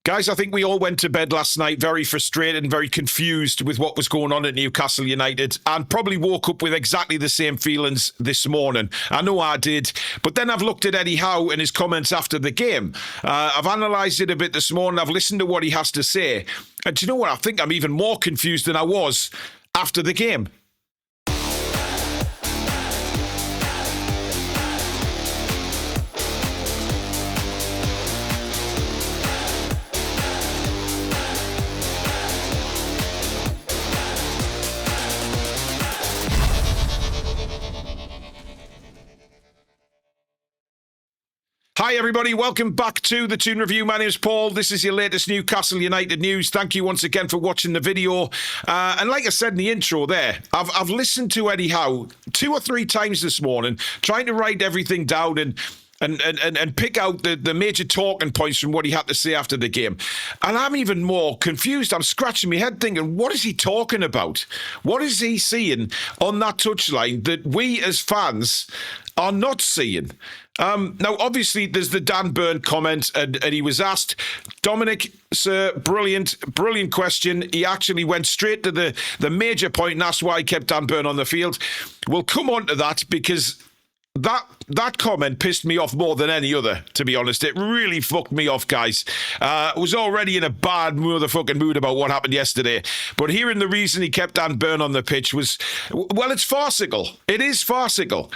Guys, I think we all went to bed last night very frustrated and very confused with what was going on at Newcastle United, and probably woke up with exactly the same feelings this morning. I know I did, but then I've looked at Eddie Howe and his comments after the game. I've analysed it a bit this morning. I've listened to what he has to say. And do you know what? I think I'm even more confused than I was after the game. Hi everybody, welcome back to the Toon Review. My name's Paul. This is your latest Newcastle United news. Thank you once again for watching the video. And like I said in the intro there, I've listened to Eddie Howe 2 or 3 times this morning, trying to write everything down and pick out the major talking points from what he had to say after the game. And I'm even more confused. I'm scratching my head thinking, what is he talking about? What is he seeing on that touchline that we as fans are not seeing? Now, obviously, there's the Dan Burn comment, and he was asked, Dominic, sir, brilliant question. He actually went straight to the major point, and that's why he kept Dan Burn on the field. We'll come on to that, because that comment pissed me off more than any other, to be honest. It really fucked me off, guys. I was already in a bad motherfucking mood about what happened yesterday. But hearing the reason he kept Dan Burn on the pitch was, well, it's farcical. It is farcical.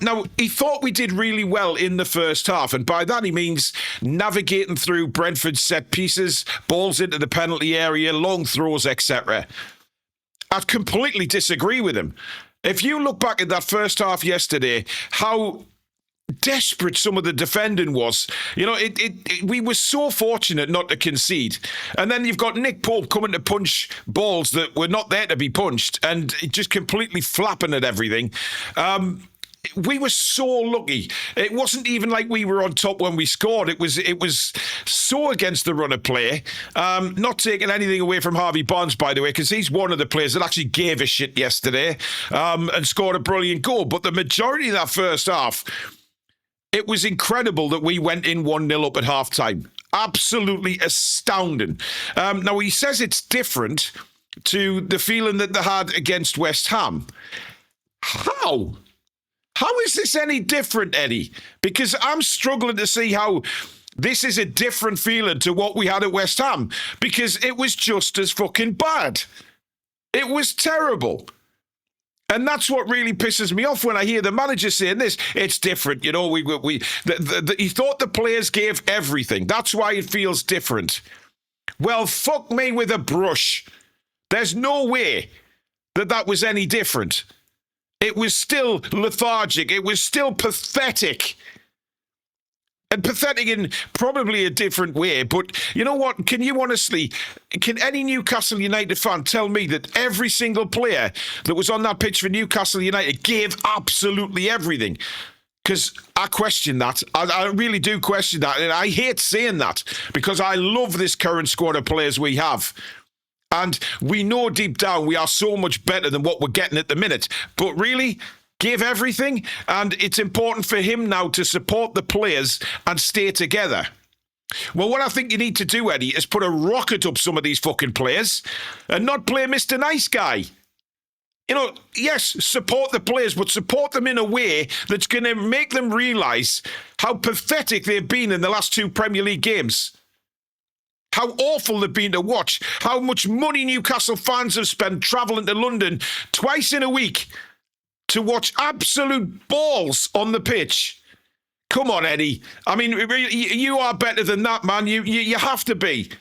Now, he thought we did really well in the first half, and by that he means navigating through Brentford's set pieces, balls into the penalty area, long throws, etc. I completely disagree with him. If you look back at that first half yesterday, how desperate some of the defending was. You know, we were so fortunate not to concede. And then you've got Nick Pope coming to punch balls that were not there to be punched, and just completely flapping at everything. We were so lucky. It wasn't even like we were on top when we scored. It was so against the run of play. Not taking anything away from Harvey Barnes, by the way, because he's one of the players that actually gave a shit yesterday and scored a brilliant goal. But the majority of that first half, it was incredible that we went in 1-0 up at half-time. Absolutely astounding. Now, he says it's different to the feeling that they had against West Ham. How? How is this any different, Eddie? Because I'm struggling to see how this is a different feeling to what we had at West Ham, because it was just as fucking bad. It was terrible. And that's what really pisses me off when I hear the manager saying this. It's different, you know. He thought the players gave everything. That's why it feels different. Well, fuck me with a brush. There's no way that was any different. It was still lethargic. It was still pathetic. And pathetic in probably a different way. But you know what? Can any Newcastle United fan tell me that every single player that was on that pitch for Newcastle United gave absolutely everything? Because I question that. I really do question that. And I hate saying that, because I love this current squad of players we have. And we know deep down we are so much better than what we're getting at the minute. But really, give everything. And it's important for him now to support the players and stay together. Well, what I think you need to do, Eddie, is put a rocket up some of these fucking players and not play Mr. Nice Guy. You know, yes, support the players, but support them in a way that's going to make them realise how pathetic they've been in the last 2 Premier League games. How awful they've been to watch. How much money Newcastle fans have spent travelling to London twice in a week to watch absolute balls on the pitch. Come on, Eddie. I mean, you are better than that, man. You have to be.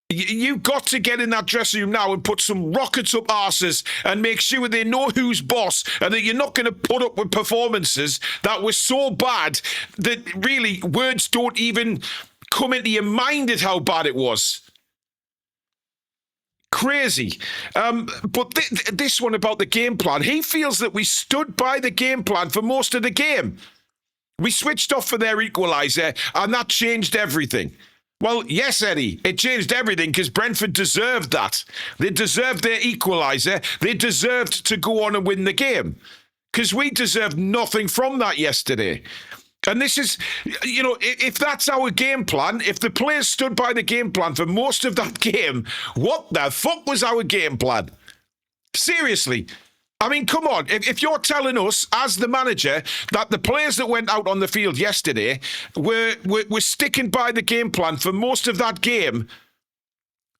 You've got to get in that dressing room now and put some rockets up arses and make sure they know who's boss, and that you're not going to put up with performances that were so bad that really words don't even come into your mind at how bad it was. Crazy. But this one about the game plan, he feels that we stood by the game plan for most of the game. We switched off for their equaliser, and that changed everything. Well, yes, Eddie, it changed everything because Brentford deserved that. They deserved their equaliser. They deserved to go on and win the game, because we deserved nothing from that yesterday. And this is, if that's our game plan, if the players stood by the game plan for most of that game, what the fuck was our game plan? Seriously. I mean, come on. If you're telling us, as the manager, that the players that went out on the field yesterday were sticking by the game plan for most of that game,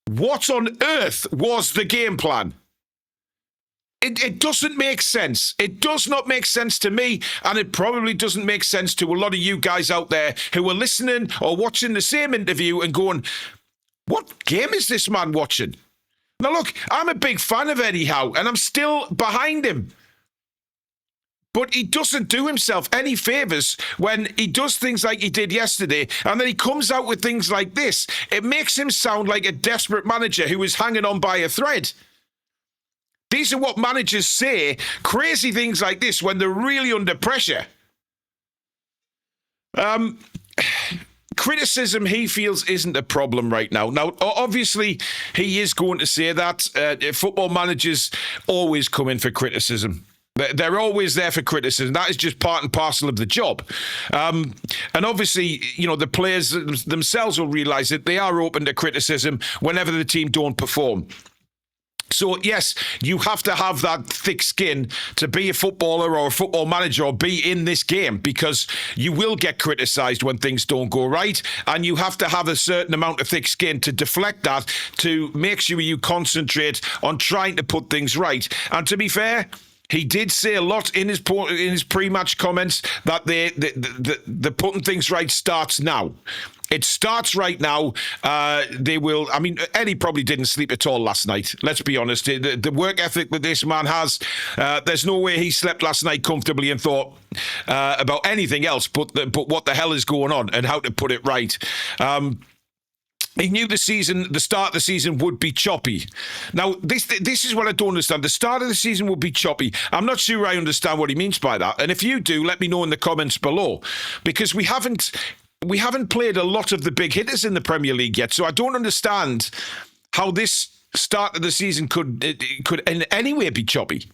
what on earth was the game plan? It doesn't make sense. It does not make sense to me, and it probably doesn't make sense to a lot of you guys out there who are listening or watching the same interview and going, what game is this man watching? Now, look, I'm a big fan of Eddie Howe, and I'm still behind him. But he doesn't do himself any favours when he does things like he did yesterday, and then he comes out with things like this. It makes him sound like a desperate manager who is hanging on by a thread. These are what managers say, crazy things like this when they're really under pressure. Criticism, he feels, isn't a problem right now. Now, obviously, he is going to say that. Football managers always come in for criticism. They're always there for criticism. That is just part and parcel of the job. And obviously, the players themselves will realise that they are open to criticism whenever the team don't perform. So, yes, you have to have that thick skin to be a footballer or a football manager or be in this game, because you will get criticised when things don't go right, and you have to have a certain amount of thick skin to deflect that, to make sure you concentrate on trying to put things right. And to be fair, he did say a lot in his pre-match comments that the putting things right starts now. It starts right now. They will. I mean, Eddie probably didn't sleep at all last night. Let's be honest. The work ethic that this man has, there's no way he slept last night comfortably and thought about anything else but what the hell is going on and how to put it right. He knew the start of the season would be choppy. Now, this is what I don't understand. The start of the season would be choppy. I'm not sure I understand what he means by that. And if you do, let me know in the comments below, because we haven't played a lot of the big hitters in the Premier League yet, so I don't understand how this start of the season could in any way be choppy.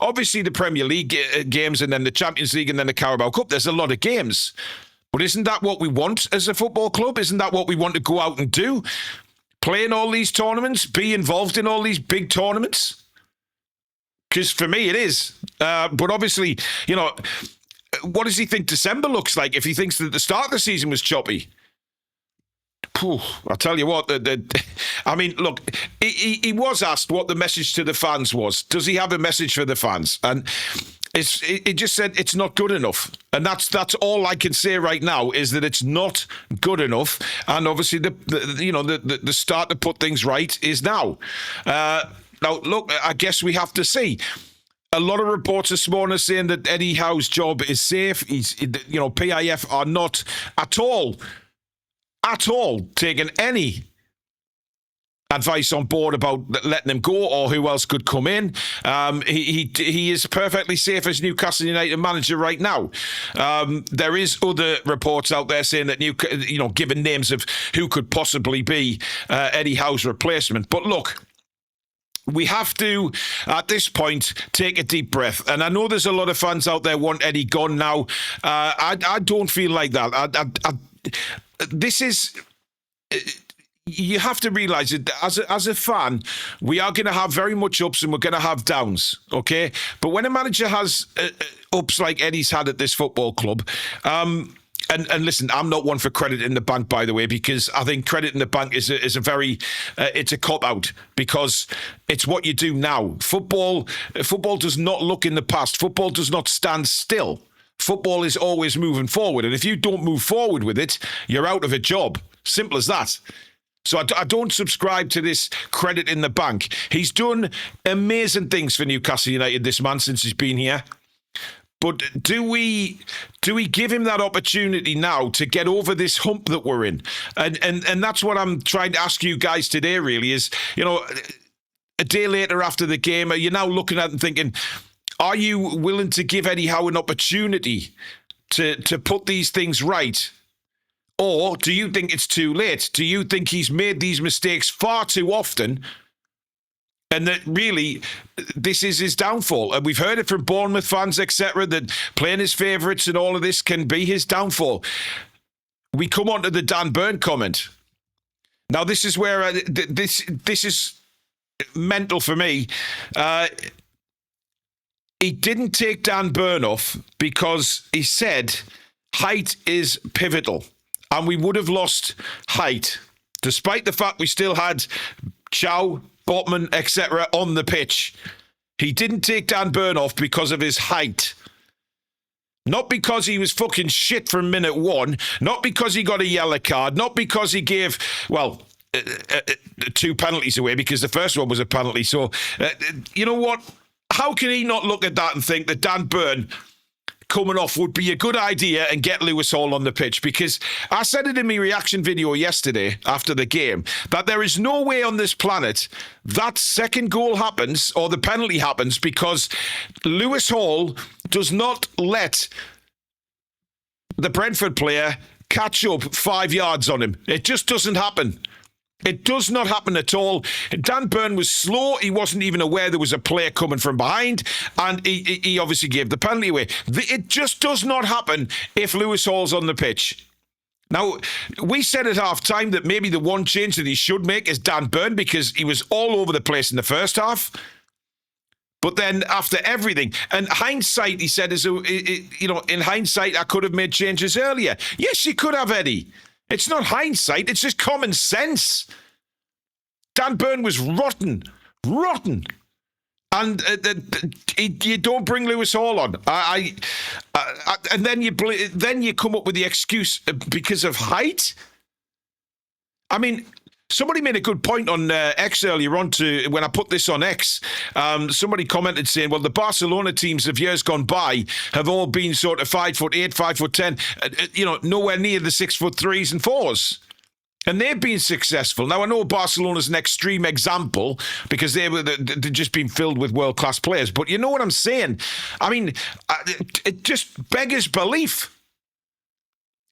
Obviously, the Premier League games and then the Champions League and then the Carabao Cup, there's a lot of games. But isn't that what we want as a football club? Isn't that what we want to go out and do? Play in all these tournaments? Be involved in all these big tournaments? Because for me, it is. But obviously, what does he think December looks like if he thinks that the start of the season was choppy? I'll tell you what, I mean, look, he was asked what the message to the fans was. Does he have a message for the fans? And it just said it's not good enough. And that's all I can say right now, is that it's not good enough. And obviously, the start to put things right is now. Now, look, I guess we have to see. A lot of reports this morning are saying that Eddie Howe's job is safe. PIF are not at all taking any advice on board about letting him go or who else could come in. He is perfectly safe as Newcastle United manager right now. There is other reports out there saying that giving names of who could possibly be Eddie Howe's replacement. But look, we have to, at this point, take a deep breath. And I know there's a lot of fans out there want Eddie gone now. I don't feel like that. This is... You have to realise that as a fan, we are going to have very much ups and we're going to have downs, okay? But when a manager has ups like Eddie's had at this football club... And listen, I'm not one for credit in the bank, by the way, because I think credit in the bank is a very it's a cop out, because it's what you do now. Football does not look in the past. Football does not stand still. Football is always moving forward, and if you don't move forward with it, you're out of a job. Simple as that. So I don't subscribe to this credit in the bank. He's done amazing things for Newcastle United, this man, since he's been here. But do we give him that opportunity now to get over this hump that we're in? And that's what I'm trying to ask you guys today, really, is, a day later after the game, are you now looking at it and thinking, are you willing to give Eddie Howe an opportunity to put these things right? Or do you think it's too late? Do you think he's made these mistakes far too often And that really, this is his downfall. And we've heard it from Bournemouth fans, etc., that playing his favourites and all of this can be his downfall. We come on to the Dan Burn comment. Now, this is where this is mental for me. He didn't take Dan Burn off because he said height is pivotal. And we would have lost height, despite the fact we still had Chow, Botman, etc. on the pitch. He didn't take Dan Burn off because of his height. Not because he was fucking shit from minute one. Not because he got a yellow card. Not because he gave, well, 2 penalties away, because the first one was a penalty. So, you know what? How can he not look at that and think that Dan Burn coming off would be a good idea and get Lewis Hall on the pitch? Because I said it in my reaction video yesterday after the game, that there is no way on this planet that second goal happens or the penalty happens because Lewis Hall does not let the Brentford player catch up 5 yards on him. It just doesn't happen. It does not happen at all. Dan Burn was slow. He wasn't even aware there was a player coming from behind, and he obviously gave the penalty away. It just does not happen if Lewis Hall's on the pitch. Now, we said at half-time that maybe the one change that he should make is Dan Burn, because he was all over the place in the first half. But then after everything, and hindsight, he said, in hindsight, I could have made changes earlier. Yes, you could have, Eddie. It's not hindsight, it's just common sense. Dan Burn was rotten. And you don't bring Lewis Hall on. And then you come up with the excuse because of height. I mean, somebody made a good point on X earlier on when I put this on X. Somebody commented saying, well, the Barcelona teams of years gone by have all been sort of 5'8", 5'10", nowhere near the 6'3s and 4s. And they've been successful. Now, I know Barcelona's an extreme example because they've just been filled with world-class players. But you know what I'm saying? I mean, it just beggars belief.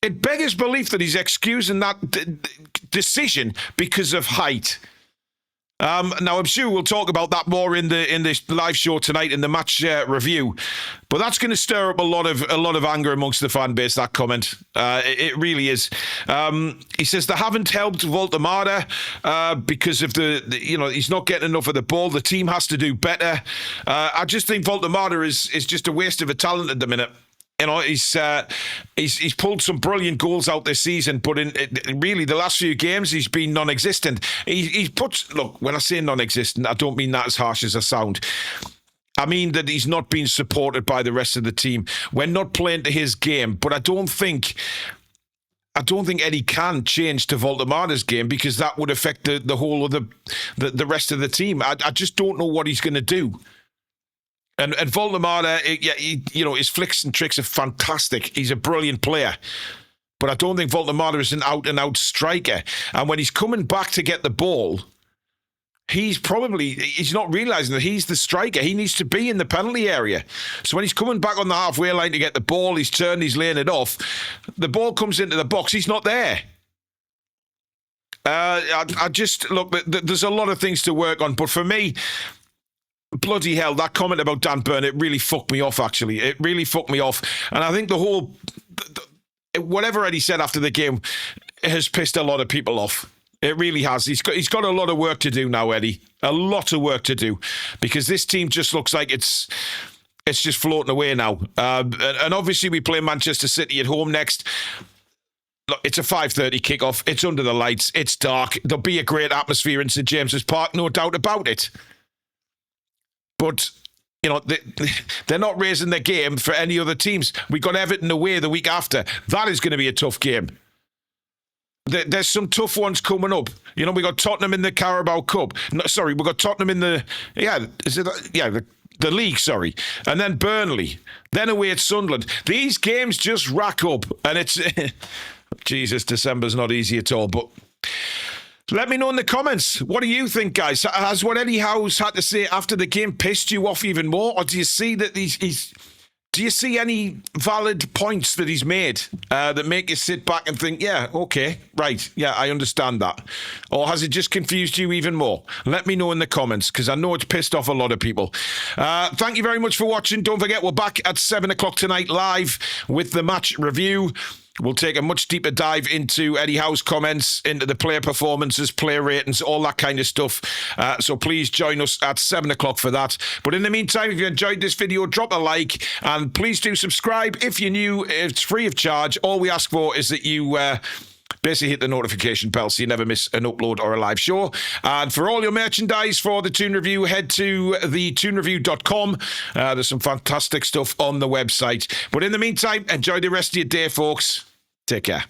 It beggars belief that he's excusing that decision because of height. Now, I'm sure we'll talk about that more in this live show tonight in the match review. But that's going to stir up a lot of anger amongst the fan base, that comment. It really is. He says they haven't helped Voltemada because of he's not getting enough of the ball. The team has to do better. I just think Voltemada is just a waste of a talent at the minute. You know, he's pulled some brilliant goals out this season, but in really the last few games he's been non-existent. Look, when I say non-existent, I don't mean that as harsh as I sound. I mean that he's not being supported by the rest of the team. We're not playing to his game, but I don't think Eddie can change to Voltemada's game because that would affect the whole of the rest of the team. I just don't know what he's going to do. And Voltemada, his flicks and tricks are fantastic. He's a brilliant player. But I don't think Voltemada is an out-and-out striker. And when he's coming back to get the ball, he's not realising that he's the striker. He needs to be in the penalty area. So when he's coming back on the halfway line to get the ball, he's laying it off. The ball comes into the box. He's not there. There's a lot of things to work on. But for me, bloody hell, that comment about Dan Burn, it really fucked me off, actually. It really fucked me off. And I think whatever Eddie said after the game has pissed a lot of people off. It really has. He's got a lot of work to do now, Eddie. A lot of work to do. Because this team just looks like it's just floating away now. And obviously we play Manchester City at home next. Look, it's a 5:30 kickoff. It's under the lights. It's dark. There'll be a great atmosphere in St James's Park, no doubt about it. But, they're not raising their game for any other teams. We got Everton away the week after. That is going to be a tough game. There's some tough ones coming up. We got Tottenham in the Carabao Cup. No, sorry, we got Tottenham in the league, sorry. And then Burnley. Then away at Sunderland. These games just rack up. And it's... Jesus, December's not easy at all, but... Let me know in the comments. What do you think, guys? Has what Eddie Howe's had to say after the game pissed you off even more? Or do you see that he's Do you see any valid points that he's made that make you sit back and think, yeah, okay, right, yeah, I understand that? Or has it just confused you even more? Let me know in the comments, because I know it's pissed off a lot of people. Thank you very much for watching. Don't forget, we're back at 7 o'clock tonight live with the match review. We'll take a much deeper dive into Eddie Howe's comments, into the player performances, player ratings, all that kind of stuff. So please join us at 7 o'clock for that. But in the meantime, if you enjoyed this video, drop a like and please do subscribe. If you're new, it's free of charge. All we ask for is that you basically hit the notification bell so you never miss an upload or a live show. And for all your merchandise for the Toon Review, head to thetoonreview.com. There's some fantastic stuff on the website. But in the meantime, enjoy the rest of your day, folks. Take care.